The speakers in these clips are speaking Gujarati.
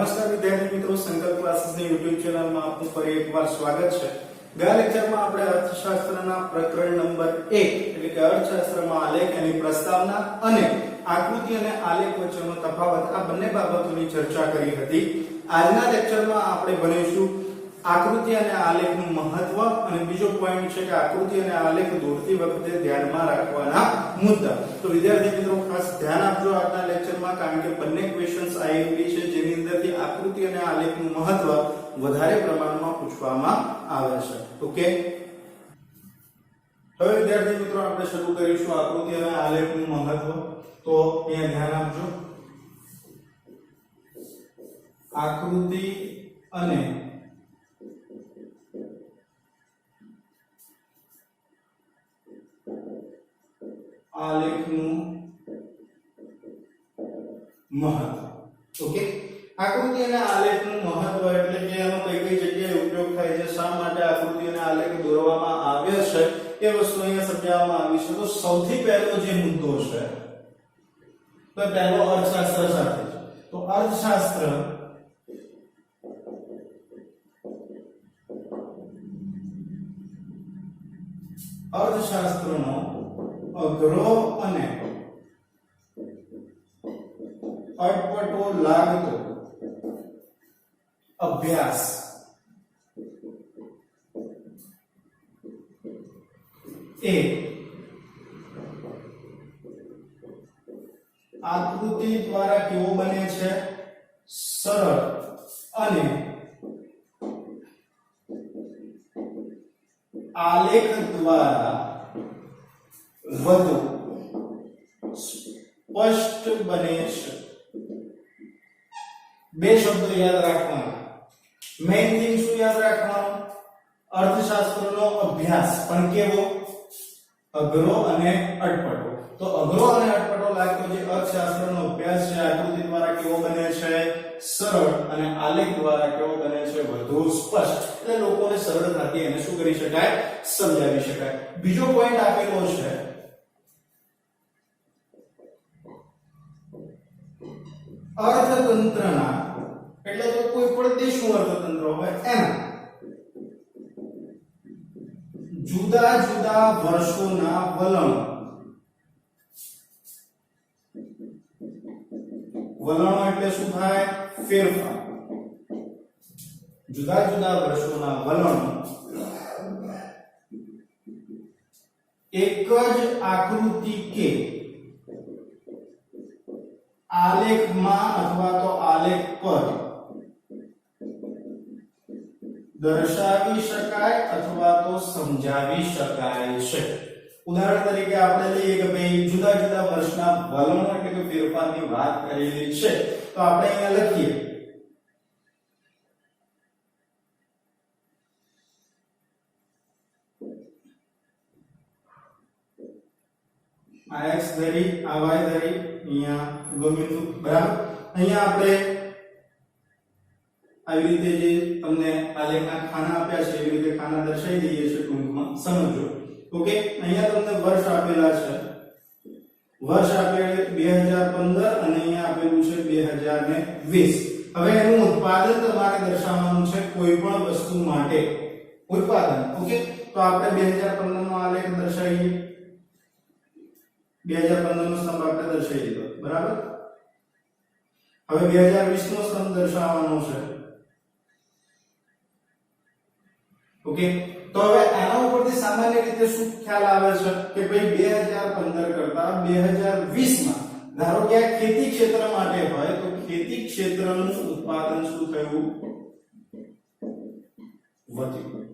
નમસ્કાર વિદ્યાર્થી મિત્રો, સંકલ્પ ક્લાસીસની YouTube ચેનલમાં આપનું ફરી એકવાર સ્વાગત છે। ગયા લેક્ચરમાં આપણે અર્થશાસ્ત્રના પ્રકરણ નંબર 1 એટલે કે અર્થશાસ્ત્રમાં આલેખ એની પ્રસ્તાવના અને આકૃતિ અને આલેખ વચ્ચેનો તફાવત આ બંને બાબતોની ચર્ચા કરી હતી। આજના લેક્ચરમાં આપણે ભણીશું આકૃતિ અને આલેખનું મહત્વ અને બીજો પોઈન્ટ છે કે આકૃતિ અને આલેખ દોરતી વખતે ધ્યાનમાં રાખવાના મુદ્દા। તો વિદ્યાર્થી મિત્રો ખાસ ધ્યાન આપજો આજના લેક્ચરમાં, કારણ કે બંને ક્વેશ્ચન્સ આઈએમપી છે જેની અંદરથી આકૃતિ અને આલેખનું મહત્વ વધારે પ્રમાણમાં પૂછવામાં આવે છે। ઓકે, હવે વિદ્યાર્થી મિત્રો આપણે શરૂ કરીશું આકૃતિ અને આલેખનું મહત્વ। તો અહીંયા ધ્યાન આપજો, આકૃતિ અને આલેખનું મહત્વ। ઓકે, આકૃતિ અને આલેખનું મહત્વ એટલે કે એનો કઈ કઈ જગ્યાએ ઉપયોગ થાય છે, શા માટે આકૃતિ અને આલેખ દોરવામાં આવે છે, એ વસ્તુ અહીંયા સમજાવવામાં આવી છે। તો સૌથી પહેલો જે મુદ્દો છે તો પહેલો અર્થશાસ્ત્ર સાથે છે। તો અર્થશાસ્ત્રનો અઘરો અને અટપટો લાગતો અભ્યાસ એ આકૃતિ દ્વારા કેવો બને છે, સરળ અને આલેખ દ્વારા વધુ સ્પષ્ટ બને છે। બે શબ્દો યાદ રાખવાના, મેઇન થિંગ શું યાદ રાખવાનું, અર્થશાસ્ત્રનો અભ્યાસ પણ કેવો, અઘરો અને અટપટો। તો અઘરો અને અટપટો લાગતો જે અર્થશાસ્ત્રનો અભ્યાસ છે આકૃતિ દ્વારા કેવો બને છે, સરળ અને આલેખ દ્વારા કેવો બને છે, વધુ સ્પષ્ટ। એટલે લોકોને સરળતાથી એને શું કરી શકાય, સમજાવી શકાય। બીજો પોઈન્ટ આપેલો છે અર્થતંત્રના, એટલે કે કોઈ પણ દેશનું અર્થતંત્ર હોય એના જુદા જુદા વર્ષોના વલણો એટલે શું થાય, ફેરફાર। જુદા જુદા વર્ષોના વલણો એક જ આકૃતિ કે આલેખમાં અથવા તો આલેખ પર દર્શાવી શકાય અથવા તો સમજાવી શકાય છે। ઉદાહરણ તરીકે આપણે લઈએ કે ભાઈ જુદા જુદા વર્ષના વલણો એટલે કે ફેરફારની વાત કરેલી છે, તો આપણે અહીંયા લખીએ આ x ધરી આ y ધરી અહીંયા ગોમિતું, બરાબર। અહીંયા આપણે આવી રીતે જે તમને આલેખના ખાના આપ્યા છે એવી રીતે ખાના દર્શાવી દઈએ છીએ, ટૂંકમાં સમજો। ઓકે, અહીંયા તમને વર્ષ આપેલા છે, વર્ષ આપેલ 2015 અને અહીંયા આપેલું છે 2020। હવે એનું ઉત્પાદન તમારે દર્શાવવાનું છે કોઈ પણ વસ્તુ માટે, ઉત્પાદન। ઓકે, તો આપણે 2015 નો આલેખ દર્શાવીએ, 2015 નો સ્તંભ આપણે દર્શાવી દીધો, બરાબર। હવે 2020 નો સ્તંભ દર્શાવવાનો છે। ઓકે, તો હવે આના ઉપરથી સામાન્ય રીતે શું ખ્યાલ આવે છે કે ભાઈ 2015 કરતા 2020 માં ધારો કે આ ખેતી ક્ષેત્ર માટે હોય તો ખેતી ક્ષેત્રનું ઉત્પાદન શું થયું, વધ્યું।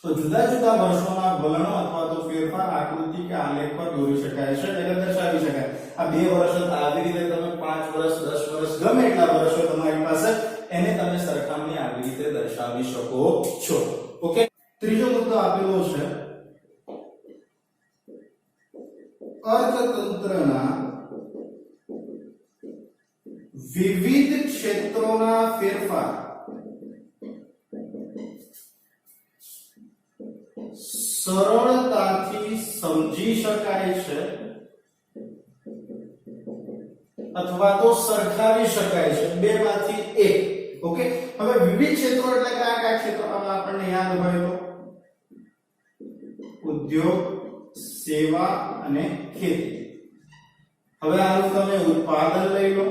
તો જુદા જુદા વર્ષોના વલણો અથવા તો ફેરફાર આકૃતિ કે આલેખ પર દોરી શકાય છે, એટલે દર્શાવી શકાય। આ 2 વર્ષ હતા, આવી રીતે તમે 5 વર્ષ 10 વર્ષ ગમે એટલા વર્ષો તમારી પાસે, એને તમે સરખામણી આવી રીતે દર્શાવી શકો છો। ઓકે, ત્રીજો મુદ્દો આપેલો છે અર્થતંત્રના વિવિધ ક્ષેત્રોના ફેરફાર સરળતાથી સમજી શકાય છે અથવા તો સરખાવી શકાય છે, બેમાંથી એક. ઓકે, હવે વિવિધ ક્ષેત્રો એટલે કયા કયા ક્ષેત્રો આપણને યાદ હોય તો ઉદ્યોગ, સેવા અને ખેતી. હવે આનું તમે ઉત્પાદન લઈ લો,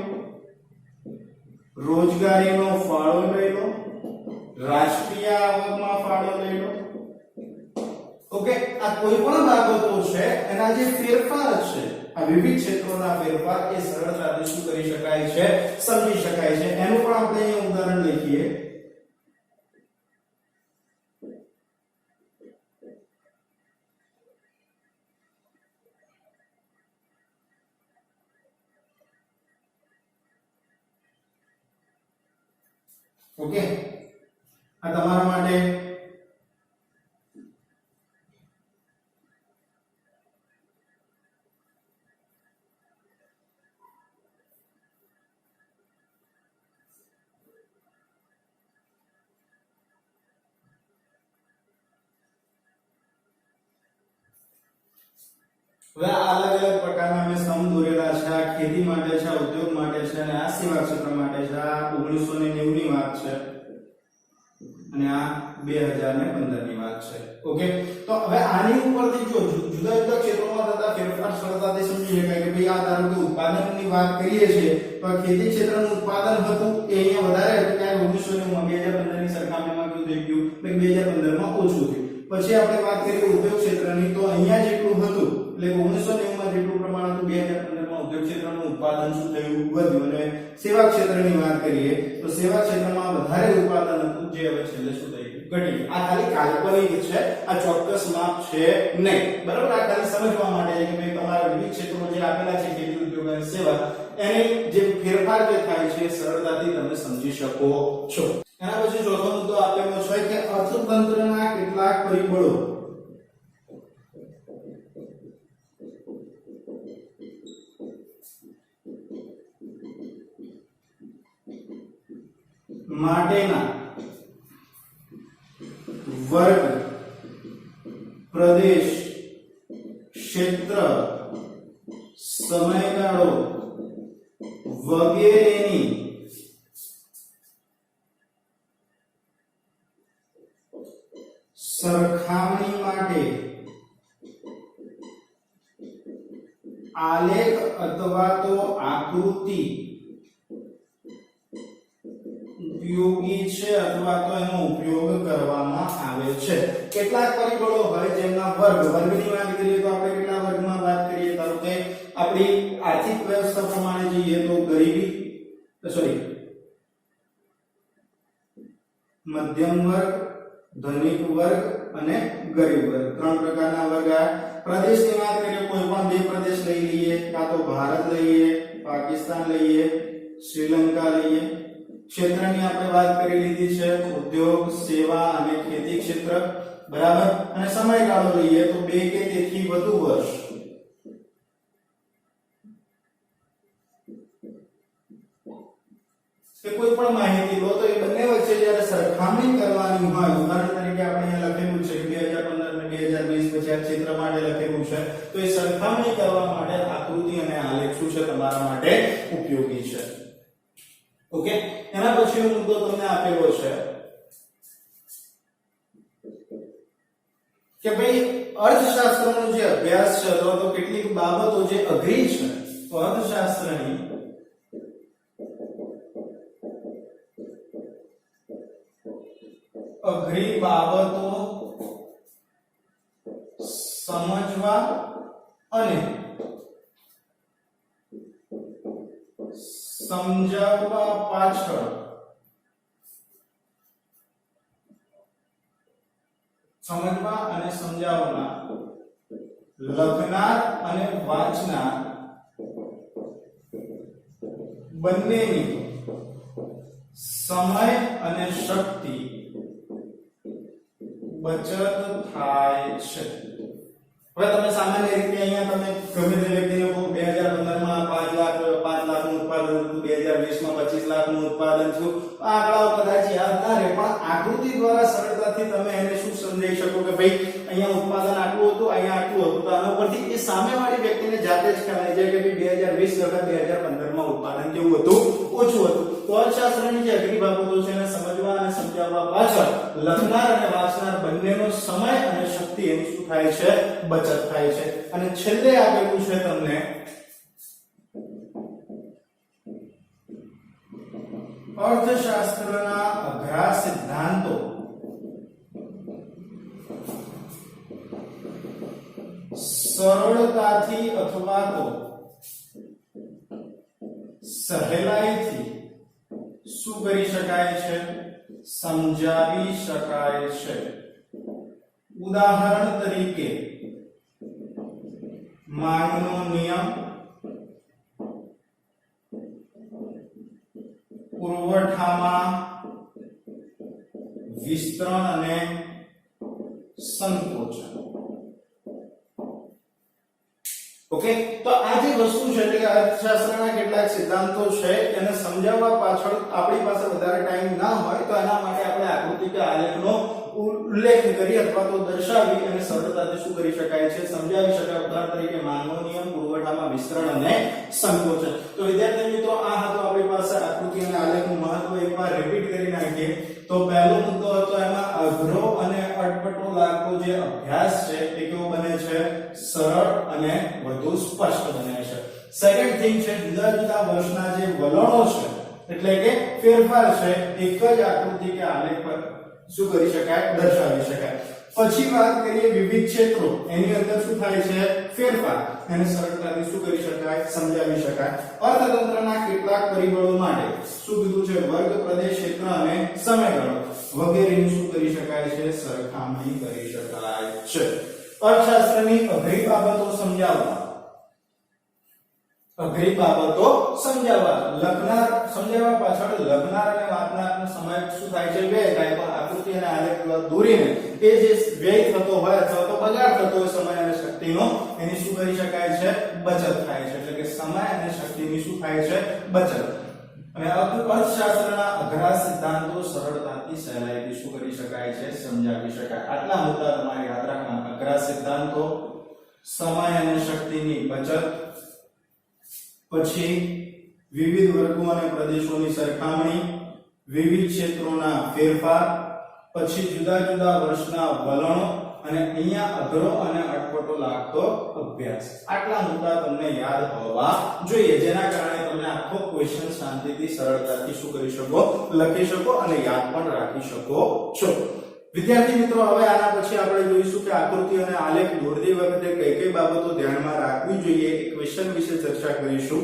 રોજગારીનો ફાળો લઈ લો, રાષ્ટ્રીય આવકમાં ફાળો લઈ લો. ઓકે, આ કોઈ પણ બાબતો છે એના જે ફેરફાર છે, આ વિવિધ ક્ષેત્રોના ફેરફાર એ સરળતાથી શું કરી શકાય છે, સમજી શકાય છે. એનું પણ આપણે અહીં ઉદાહરણ લખીએ. ઓકે, આ તમારા માટે હવે અલગ અલગ પ્રકારના મેં સમ દોરેલા છે. આ ખેતી માટે છે, ઉદ્યોગ માટે છે અને આ સેવા ક્ષેત્ર માટે છે. આ 1990 ની વાત છે અને આ 2015 ની વાત છે. ઓકે, તો હવે આની ઉપરથી જો જુદા જુદા ક્ષેત્રોમાં થતા ફેરફાર સરળતાથી સમજી શકાય કે ભાઈ આ ધારો કે ઉત્પાદનની વાત કરીએ છીએ તો આ ખેતી ક્ષેત્રનું ઉત્પાદન હતું એ અહીંયા વધારે હતું, ત્યારે 1990 2015 ની સરખામણીમાં કેવું થઈ ગયું, 2015 માં ઓછું થયું. પછી આપણે વાત કરીએ ઉદ્યોગ ક્ષેત્રની તો અહીંયા જેટલું હતું એટલે 1990 માં જેટલું પ્રમાણ હતું 2015 માં ઉદ્યોગ ક્ષેત્રનું ઉત્પાદન શું થયું, વધ્યું. અને સેવા ક્ષેત્રની વાત કરીએ તો સેવા ક્ષેત્રમાં વધારે ઉત્પાદન હતું જે હવે છેલ્લે શું થઈ ગયું, ઘટ્યું. આ ખાલી કાલ્પનિક છે, આ ચોક્કસ માપ છે નહીં, બરાબર. આ ખાલી સમજવા માટે છે કે ભાઈ તમારા વિવિધ ક્ષેત્રો જે આપેલા છે ખેતી, ઉદ્યોગ અને સેવા એની જે ફેરફાર જે થાય છે સરળતાથી તમે સમજી શકો છો. એના પછી ચોથો મુદ્દો આપેલો છે કે અર્થતંત્રના કેટલાક પરિબળો માટેના વર્ગ, પ્રદેશ, ક્ષેત્ર, સમયગાળો વગેરેની સરખામણી માટે આલેખ અથવા તો આકૃતિ ઉપયોગી છે અથવા તો એનો ઉપયોગ કરવામાં આવે છે. કેટલાક પરિબળો હોય જેમના વર્ગની વાત કરીએ તો આપણે કેટલા વર્ગમાં વાત કરીએ, ધારો કે આપણી આર્થિક વ્યવસ્થા પ્રમાણે જોઈએ તો ગરીબી મધ્યમ વર્ગ, ધનિક વર્ગ અને ગરીબ વર્ગ, ત્રણ પ્રકારના વર્ગ. આ પ્રદેશની વાત કરીએ કોઈ પણ બે પ્રદેશ લઈ લઈએ, કાં તો ભારત લઈએ, પાકિસ્તાન લઈએ, શ્રીલંકા લઈએ. ક્ષેત્રની આપણે વાત કરી લીધી છે ઉદ્યોગ, સેવા અને ખેતી ક્ષેત્ર, બરાબર. અને સમયગાળો લઈએ તો 2 કે તેથી વધુ વર્ષ. કે કોઈ પણ માહિતી લો તો એ બંને વચ્ચે જ્યારે સરખામણી કરવાની હોય, ઉદાહરણ તરીકે આપણે અહીંયા લખેલું છે કે 2015 અને 2020 પછી આ ક્ષેત્ર માટે લખેલું છે, તો એ સરખામણી કરવા માટે આકૃતિ અને આલેખ શું છે તમારા માટે ઉપયોગી છે. ઓકે, એના પછીનો મુદ્દો તમને આપેલો છે કે ભાઈ અર્થશાસ્ત્રનો જે અભ્યાસ છે તો કેટલીક બાબતો જે અઘરી છે, તો અર્થશાસ્ત્રની અઘરી બાબતો સમજવા અને સમજાવવા પાછળ સમજવા અને સમજાવનાર, લખનાર અને વાંચનાર બંનેની સમય અને શક્તિ બચત થાય છે. હવે તમે સામાન્ય રીતે અહીંયા તમે ગમે તે વ્યક્તિને કહો 2015 માં 5 લાખનું ઉત્પાદન હતું, 2020 માં 25 લાખનું ઉત્પાદન થયું, આંકડાઓ કદાચ યાદ ના રહે પણ આકૃતિ દ્વારા સરળતાથી તમે એને શું સમજાવી શકો કે ભાઈ અહીંયા ઉત્પાદન આટલું હતું, અહીંયા આટલું હતું, તો આનો આના ઉપરથી એ સામેવાળી વ્યક્તિને જાતે જ ખ્યાલ આવી જાય કે 2020 કરતા 2015 માં ઉત્પાદન કેવું હતું, ઓછું હતું. તો અર્થશાસ્ત્રની જે અઘરી બાબતો છે એને સમજવા અને સમજાવવા પાછળ લખનાર અને વાંચનાર બંનેનો સમય અને શક્તિ એની શું થાય છે, બચત થાય છે. અને છેલ્લે આપેલું છે તમને અર્થશાસ્ત્રના અઘરા સિદ્ધાંતો સરળતાથી અથવા તો સહેલાઈથી શું કરી શકાય છે, સમજાવી શકાય છે. ઉદાહરણ તરીકે માંગનો નિયમ, પુરવઠામાં વિસ્તરણ અને સંકોચન. ઓકે, તો આ જે વસ્તુ છે એટલે કે અર્થશાસ્ત્રના કેટલાક સિદ્ધાંતો છે એને સમજાવવા પાછળ આપણી પાસે વધારે ટાઈમ ના હોય તો એના માટે આપણે આકૃતિ કે આલેખનો ઉલ્લેખ કરી અથવા તો દર્શાવી અને સરળતાથી શું કરી શકાય છે, સમજાવી શકાય. ઉદાહરણ તરીકે માંગનો નિયમ, પુરવઠામાં વિસ્તરણ અને સંકોચન. તો વિદ્યાર્થી મિત્રો આ હતો આપણી પાસે આકૃતિ અને આલેખનું મહત્વ. એકવાર રિપીટ કરી નાખીએ તો પહેલો મુદ્દો હતો એમાં અઘરો અને અટપટો લાગતો જે અભ્યાસ છે એ કેવો બને છે, સરળ અને વધુ સ્પષ્ટ બને છે. સેકન્ડ થિંગ છે જુદા જુદા વર્ષના જે વલણો છે એટલે કે ફેરફાર છે એક જ આકૃતિ કે આલેખ પર શું કરી શકાય, દર્શાવી શકાય. પછી વાત કરીએ વિવિધ ક્ષેત્રો, એની અંદર શું થાય છે, ફેરફાર. એને સરળતાથી શું કરી શકાય, સમજાવી શકાય. અર્થતંત્રના કેટલાક પરિબળો માટે શું કીધું છે, વર્ગ, પ્રદેશ, ક્ષેત્ર અને સમયગાળો વગેરેની શું કરી શકાય છે, સરખામણી કરી શકાય છે. અર્થશાસ્ત્રની અઘરી બાબતો સમજાવવા, અઘરી બાબતો સમજાવવા, લખનાર સમજાવવા પાછળ લખનાર અને વાંચનારનો સમય શું થાય છે, વ્યય થાય. તો આકૃતિ અને આલેખ દોરીને એ જે વ્યય થતો હોય અથવા તો બગાડ થતો હોય સમય અને શક્તિનો એની શું કરી શકાય છે, બચત થાય છે. એટલે કે સમય અને શક્તિની શું થાય છે, બચત. અને અર્થશાસ્ત્રના અઘરા સિદ્ધાંતો સરળતાથી સહેલાઈથી શું કરી શકાય છે, સમજાવી શકાય. આટલા મુદ્દા તમારે યાદ રાખવાના. અઘરા સિદ્ધાંતો, સમય અને શક્તિની બચત, પછી વિવિધ વર્ગો અને પ્રદેશોની સરખામણી, વિવિધ ક્ષેત્રોના ફેરફાર, પછી જુદા જુદા વર્ષના વલણો અને અહીંયા અઘરો અને અટપટો લાગતો અભ્યાસ. આટલા મુદ્દા તમને યાદ હોવા જોઈએ જેના કારણે તમે આખો ક્વેશ્ચન શાંતિથી સરળતાથી શું કરી શકો, લખી શકો અને યાદ પણ રાખી શકો છો. વિદ્યાર્થી મિત્રો હવે આના પછી આપણે જોઈશું કે આકૃતિ અને આલેખ દોરતી વખતે કઈ કઈ બાબતો ધ્યાનમાં રાખવી જોઈએ, એ ક્વેશ્ચન વિશે ચર્ચા કરીશું.